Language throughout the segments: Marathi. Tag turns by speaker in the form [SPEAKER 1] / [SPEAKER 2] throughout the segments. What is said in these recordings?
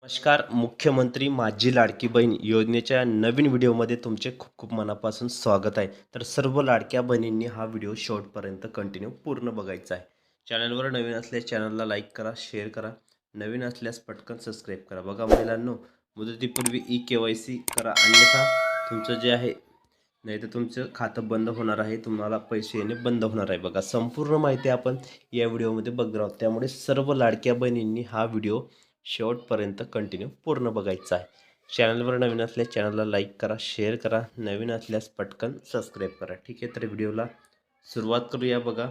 [SPEAKER 1] नमस्कार. मुख्यमंत्री माझी लाडकी बहीण योजनेच्या नवीन व्हिडिओमध्ये तुमचे खूप खूप मनापासून स्वागत आहे. तर सर्व लाडक्या बहिणींनी हा व्हिडिओ शेवटपर्यंत कंटिन्यू पूर्ण बघायचा आहे. चॅनलवर नवीन असल्यास चॅनलला लाईक करा, शेअर करा. नवीन असल्यास पटकन सबस्क्राईब करा. बघा महिलांनो, मुदतीपूर्वी ई-के-वाय-सी करा, अन्यथा तुमचं जे आहे नाही तर तुमचं खातं बंद होणार आहे, तुम्हाला पैसे येणे बंद होणार आहे. बघा संपूर्ण माहिती आपण या व्हिडिओमध्ये बघणार आहोत. त्यामुळे सर्व लाडक्या बहिणींनी हा व्हिडिओ शेवटपर्यंत कंटिन्यू पूर्ण बघायचा आहे. चॅनलवर नवीन असल्यास चॅनलला लाईक करा, शेअर करा. नवीन असल्यास पटकन सबस्क्राईब करा. ठीक आहे, तर व्हिडिओला सुरुवात करूया. बघा,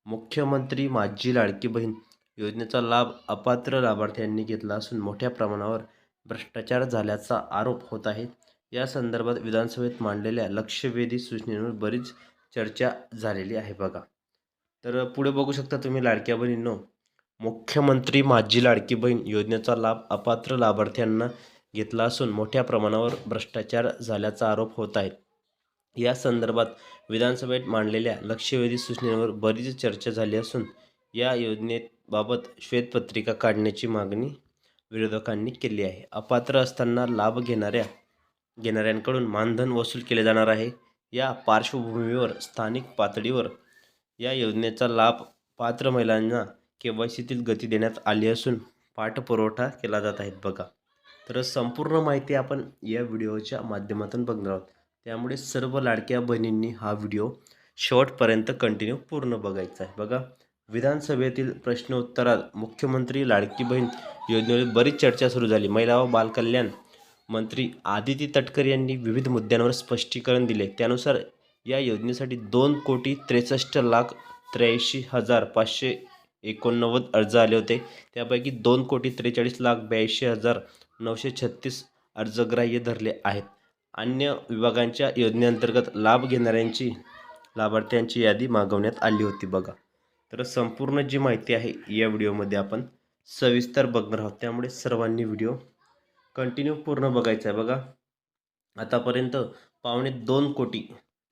[SPEAKER 1] मुख्यमंत्री माझी लाडकी बहीण योजनेचा लाभ अपात्र लाभार्थ्यांनी घेतला असून मोठ्या प्रमाणावर भ्रष्टाचार झाल्याचा आरोप होत आहे. या संदर्भात विधानसभेत मांडलेल्या लक्षवेधी सूचनेवर बरीच चर्चा झालेली आहे. बघा, तर पुढे बघू शकता तुम्ही लाडक्या बहिणींनो, मुख्यमंत्री माझी लाडकी बहीण योजनेचा लाभ अपात्र लाभार्थ्यांना घेतला असून मोठ्या प्रमाणावर भ्रष्टाचार झाल्याचा आरोप होत आहे. या संदर्भात विधानसभेत मांडलेल्या लक्षवेधी सूचनेवर बरीच चर्चा झाली असून या योजनेबाबत श्वेतपत्रिका काढण्याची मागणी विरोधकांनी केली आहे. अपात्र असताना लाभ घेणाऱ्यांकडून मानधन वसूल केले जाणार आहे. या पार्श्वभूमीवर स्थानिक पातळीवर या योजनेचा लाभ पात्र महिलांना के-वाय-सीतील गती देण्यात आली असून पाठपुरावा केला जात आहे. बघा, तर संपूर्ण माहिती आपण या व्हिडिओच्या माध्यमातून बघणार आहोत. त्यामुळे सर्व लाडक्या बहिणींनी हा व्हिडिओ शेवटपर्यंत कंटिन्यू पूर्ण बघायचा आहे. बघा, विधानसभेतील प्रश्नोत्तरात मुख्यमंत्री लाडकी बहीण योजनेवर बरीच चर्चा सुरू झाली. महिला व बालकल्याण मंत्री आदिती तटकरे यांनी विविध मुद्द्यांवर स्पष्टीकरण दिले. त्यानुसार या योजनेसाठी 2,63,83,589 अर्ज आले होते. त्यापैकी 2,43,42,936 अर्ज ग्राह्य धरले आहेत. अन्य विभागांच्या योजनेअंतर्गत लाभ घेणाऱ्यांची लाभार्थ्यांची यादी मागवण्यात आली होती. बघा, तर संपूर्ण जी माहिती आहे या व्हिडिओमध्ये आपण सविस्तर बघणार आहोत. त्यामुळे सर्वांनी व्हिडिओ कंटिन्यू पूर्ण बघायचा आहे. बघा, आतापर्यंत 2.25 कोटी,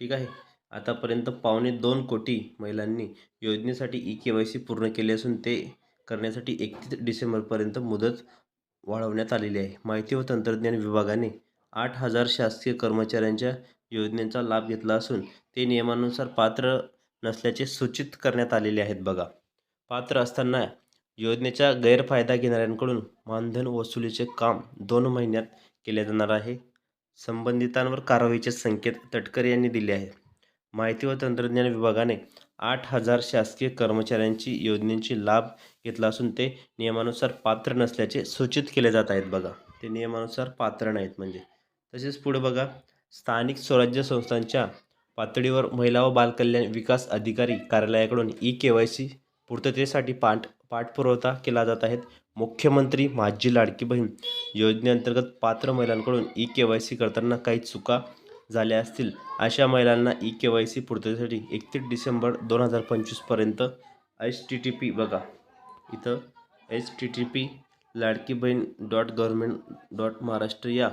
[SPEAKER 1] ठीक आहे, आतापर्यंत 2.25 कोटी महिलांनी योजनेसाठी ई-के-वाय-सी पूर्ण केले असून ते करण्यासाठी 31 डिसेंबरपर्यंत मुदत वाढवण्यात आलेली आहे. माहिती व तंत्रज्ञान विभागाने 8,000 शासकीय कर्मचाऱ्यांच्या योजनेचा लाभ घेतला असून ते नियमानुसार पात्र नसल्याचे सूचित करण्यात आलेले आहेत. बघा, पात्र असताना योजनेचा गैरफायदा घेणाऱ्यांकडून मानधन वसुलीचे काम 2 महिन्यात केले जाणार आहे. संबंधितांवर कारवाईचे संकेत तटकरे यांनी दिले आहेत. माहिती व तंत्रज्ञान विभागाने 8,000 शासकीय कर्मचाऱ्यांची योजनेची लाभ घेतला असून ते नियमानुसार पात्र नसल्याचे सूचित केले जात आहेत. बघा, ते नियमानुसार पात्र नाहीत म्हणजे. तसेच पुढे बघा, स्थानिक स्वराज्य संस्थांच्या पातळीवर महिला व बालकल्याण विकास अधिकारी कार्यालयाकडून ई-के-वाय-सी पूर्ततेसाठी पाठपुरावा केला जात आहे. मुख्यमंत्री माझी लाडकी बहीण योजनेअंतर्गत पात्र महिलांकडून ई-के-वाय-सी करताना काही चुका झाल्या असतील अशा महिलांना ई-के-वाय-सी पूर्ततेसाठी 31 डिसेंबर 2025 पर्यंत http बघा इथं http://ladkibahn.government.महाराष्ट्र या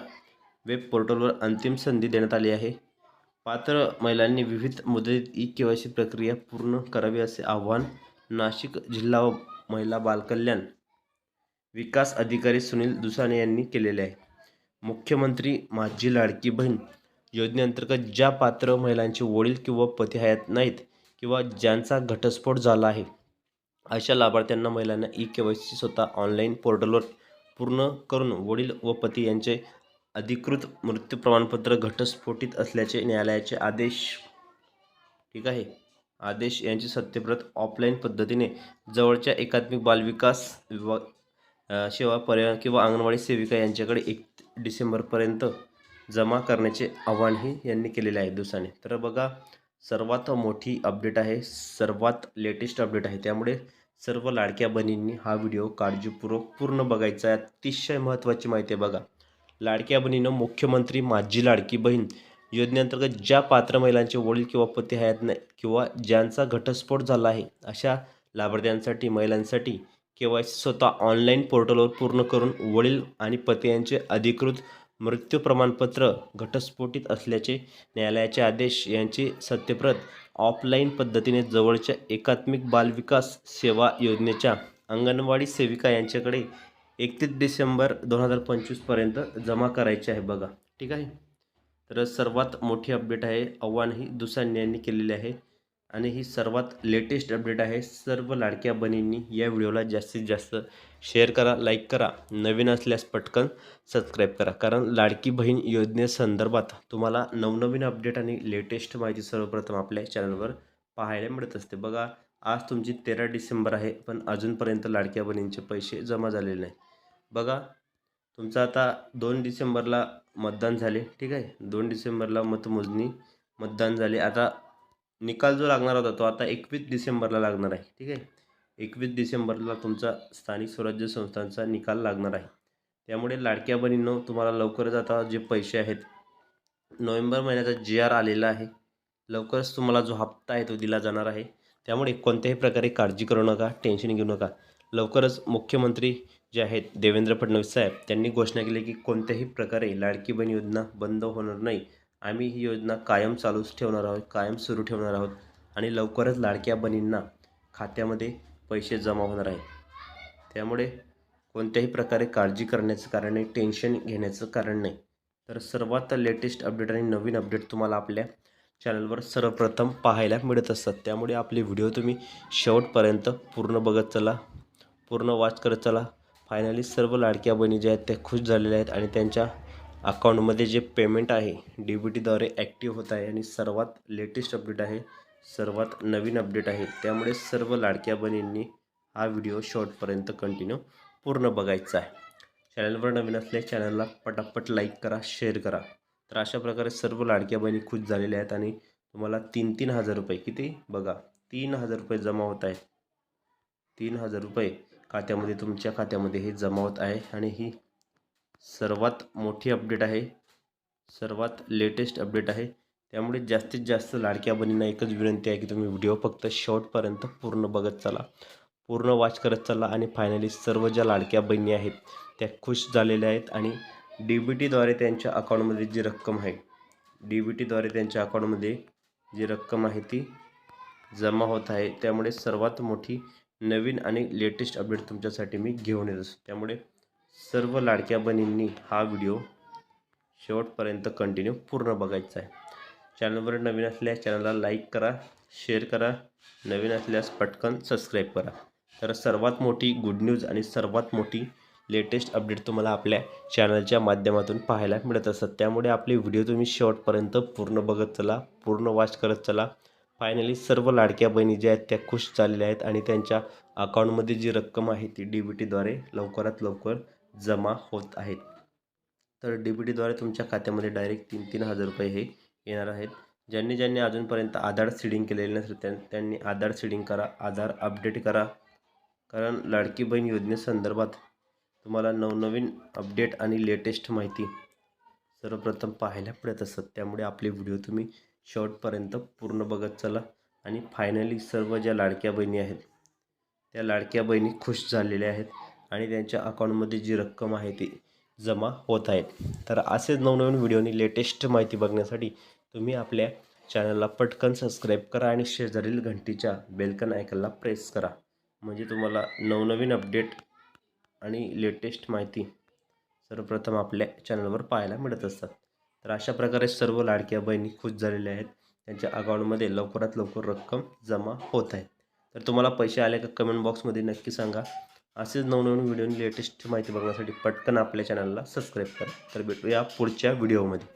[SPEAKER 1] वेब पोर्टलवर अंतिम संधी देण्यात आली आहे. पात्र महिलांनी विविध मुदतीत ई-के-वाय-सी प्रक्रिया पूर्ण करावी असे आवाहन नाशिक जिल्हा व महिला बालकल्याण विकास अधिकारी सुनील दुसाने यांनी केलेले आहे. मुख्यमंत्री माझी लाडकी बहीण योजनेअंतर्गत ज्या पात्र महिलांचे वडील किंवा पती हयात नाहीत किंवा ज्यांचा घटस्फोट झाला आहे अशा लाभार्थ्यांना महिलांना ई-के-वाय-सी स्वतः ऑनलाईन पोर्टलवर पूर्ण करून वडील व पती यांचे अधिकृत मृत्यू प्रमाणपत्र घटस्फोटित असल्याचे न्यायालयाचे आदेश, ठीक आहे, आदेश यांची सत्यप्रत ऑफलाईन पद्धतीने जवळच्या एकात्मिक बालविकास विभाग सेवा पर्यावरण किंवा अंगणवाडी सेविका यांच्याकडे 1 डिसेंबरपर्यंत जमा करण्याचे आवाहनही यांनी केलेले आहे दुसाने. तर बघा, सर्वात मोठी अपडेट आहे, सर्वात लेटेस्ट अपडेट आहे. त्यामुळे सर्व लाडक्या बहिणींनी हा व्हिडिओ काळजीपूर्वक पूर्ण बघायचा आहे. अतिशय महत्त्वाची माहिती आहे. बघा, लाडक्या बहिणीनं मुख्यमंत्री माझी लाडकी बहीण योजनेअंतर्गत ज्या पात्र महिलांचे वडील किंवा पती हयात नाही किंवा ज्यांचा घटस्फोट झाला आहे अशा लाभार्थ्यांसाठी महिलांसाठी के-वाय-सी स्वतः ऑनलाईन पोर्टलवर पूर्ण करून वडील आणि पती यांचे अधिकृत मृत्यू प्रमाणपत्र घटस्फोटित असल्याचे न्यायालयाचे आदेश यांची सत्यप्रत ऑफलाईन पद्धतीने जवळच्या एकात्मिक बालविकास सेवा योजनेच्या अंगणवाडी सेविका यांच्याकडे 31 डिसेंबर 2025पर्यंत जमा करायचे आहे बघा. ठीक आहे. तर सर्वात मोठी अपडेट आहे. आव्हान ही दुसऱ्या यांनी केलेली आहे आणि ही सर्वात लेटेस्ट अपडेट आहे. सर्व लाडक्या बहिणींनी या व्हिडिओला जास्तीत जास्त शेअर करा, लाईक करा. नवीन असल्यास पटकन सबस्क्राईब करा, कारण लाडकी बहीण योजनेसंदर्भात तुम्हाला नवनवीन अपडेट आणि लेटेस्ट माहिती सर्वप्रथम आपल्या चॅनलवर पाहायला मिळत असते. बघा, आज तुमची 13 डिसेंबर आहे, पण अजूनपर्यंत लाडक्या बहिणींचे पैसे जमा झालेले नाही. बघा, तुमचं आता 2 डिसेंबरला मतदान झाले. ठीक आहे. 2 डिसेंबरला मतमोजणी मतदान झाले. आता निकाल जो लागणार होता तो आता 21 डिसेंबरला लागणार आहे. ठीक आहे. 21 डिसेंबरला तुमचा स्थानिक स्वराज्य संस्थांचा निकाल लागणार आहे. त्यामुळे लाडक्या बहिणींनो, तुम्हाला लवकरच आता जे पैसे आहेत, नोव्हेंबर महिन्याचा GR आलेला आहे. लवकरच तुम्हाला जो हप्ता आहे तो दिला जाणार आहे. त्यामुळे कोणत्याही प्रकारे काळजी करू नका, टेन्शन घेऊ नका. लवकरच मुख्यमंत्री जे आहेत देवेंद्र फडणवीस साहेब, त्यांनी घोषणा केली की कोणत्याही प्रकारे लाडकी बहीण योजना बंद होणार नाही. आम्ही ही योजना कायम चालूच ठेवणार आहोत, कायम सुरू ठेवणार आहोत आणि लवकरच लाडक्या बहिणींना खात्यामध्ये पैसे जमा होणार आहेत. त्यामुळे कोणत्याही प्रकारे काळजी करण्याचं कारण नाही, टेन्शन घेण्याचं कारण नाही. तर सर्वात लेटेस्ट अपडेट आणि नवीन अपडेट तुम्हाला आपल्या चॅनलवर सर्वप्रथम पाहायला मिळत असतात. त्यामुळे आपले व्हिडिओ तुम्ही शेवटपर्यंत पूर्ण बघत चला, पूर्ण वॉच करत चला. फायनली सर्व लाडक्या बहिणी ज्या आहेत त्या खुश झालेल्या आहेत आणि त्यांच्या अकाउंटमध्ये जे पेमेंट आहे DBTद्वारे ॲक्टिव्ह होत आहे आणि सर्वात लेटेस्ट अपडेट आहे, सर्वात नवीन अपडेट आहे. त्यामुळे सर्व लाडक्या बहिणींनी हा व्हिडिओ शेवटपर्यंत कंटिन्यू पूर्ण बघायचा आहे. चॅनलवर नवीन असल्यास चॅनलला पटापट लाईक करा, शेअर करा. तर अशा प्रकारे सर्व लाडक्या बहिणी खुश झालेल्या आहेत आणि तुम्हाला 3-3 हजार रुपये, किती बघा, 3,000 रुपये जमा होत आहेत. 3,000 रुपये खात्यामध्ये, तुमच्या खात्यामध्ये हे जमा होत आहे आणि ही सर्वात मोठी अपडेट आहे, सर्वात लेटेस्ट अपडेट आहे. त्यामुळे जास्तीत जास्त लाडक्या बहिणींना एकच विनंती आहे की तुम्ही व्हिडिओ फक्त शेवटपर्यंत पूर्ण बघत चला, पूर्ण वॉच करत चला आणि फायनली सर्व ज्या लाडक्या बहिणी आहेत त्या खुश झालेल्या आहेत आणि DBTद्वारे त्यांच्या अकाउंटमध्ये जी रक्कम आहे, DBTद्वारे त्यांच्या अकाउंटमध्ये जी रक्कम आहे ती जमा होत आहे. त्यामुळे सर्वात मोठी नवीन आणि लेटेस्ट अपडेट तुमच्यासाठी मी घेऊन येत असतो. त्यामुळे सर्व लाडक्या बहिणींनी हा व्हिडिओ शेवटपर्यंत कंटिन्यू पूर्ण बघायचा आहे. चॅनलवर नवीन असल्यास चॅनलला लाईक करा, शेअर करा. नवीन असल्यास पटकन सबस्क्राईब करा. तर सर्वात मोठी गुड न्यूज आणि सर्वात मोठी लेटेस्ट अपडेट तुम्हाला आपल्या चॅनलच्या माध्यमातून पाहायला मिळत असतात. त्यामुळे आपले व्हिडिओ तुम्ही शेवटपर्यंत पूर्ण बघत चला, पूर्ण वॉच करत चला. फायनली सर्व लाडक्या बहिणी ज्या आहेत त्या खुश झालेल्या आहेत आणि त्यांच्या अकाउंटमध्ये जी रक्कम आहे ती DBTद्वारे लवकरात लवकर जमा होत आहेत. तर DBTद्वारे तुमच्या खात्यामध्ये डायरेक्ट 3-3 हजार रुपये हे येणार आहेत. ज्यांनी अजूनपर्यंत आधार सीडिंग केलेलं नसेल त्यांनी आधार सीडिंग करा, आधार अपडेट करा. कारण लाडकी बहीण योजनेसंदर्भात तुम्हाला नवनवीन अपडेट आणि लेटेस्ट माहिती सर्वप्रथम पाहायला मिळत असतात. त्यामुळे आपले व्हिडिओ तुम्ही शेवटपर्यंत पूर्ण बघत चला आणि फायनली सर्व ज्या लाडक्या बहिणी आहेत त्या लाडक्या बहिणी खुश झालेल्या आहेत आणि त्यांच्या अकाउंटमध्ये जी रक्कम आहे ती जमा होत आहेत. तर असेच नवनवीन व्हिडिओनी लेटेस्ट माहिती बघण्यासाठी तुम्ही आपल्या चॅनलला पटकन सबस्क्राईब करा आणि शेजारील घंटीच्या बेलकन आयकॉनला प्रेस करा. म्हणजे तुम्हाला नवनवीन अपडेट आणि लेटेस्ट माहिती सर्वप्रथम आपल्या चॅनलवर पाहायला मिळत असतात. तर अशा प्रकारे सर्व लाडक्या बहिणी खुश झालेल्या आहेत, त्यांच्या अकाउंटमध्ये लवकरात लवकर रक्कम जमा होत आहे. तर तुम्हाला पैसे आले का कमेंट बॉक्समध्ये नक्की सांगा. असेच नवनवीन व्हिडिओ लेटेस्ट माहिती बघण्यासाठी पटकन आपल्या चॅनलला सबस्क्राईब करा. तर भेटूया पुढच्या व्हिडिओमध्ये.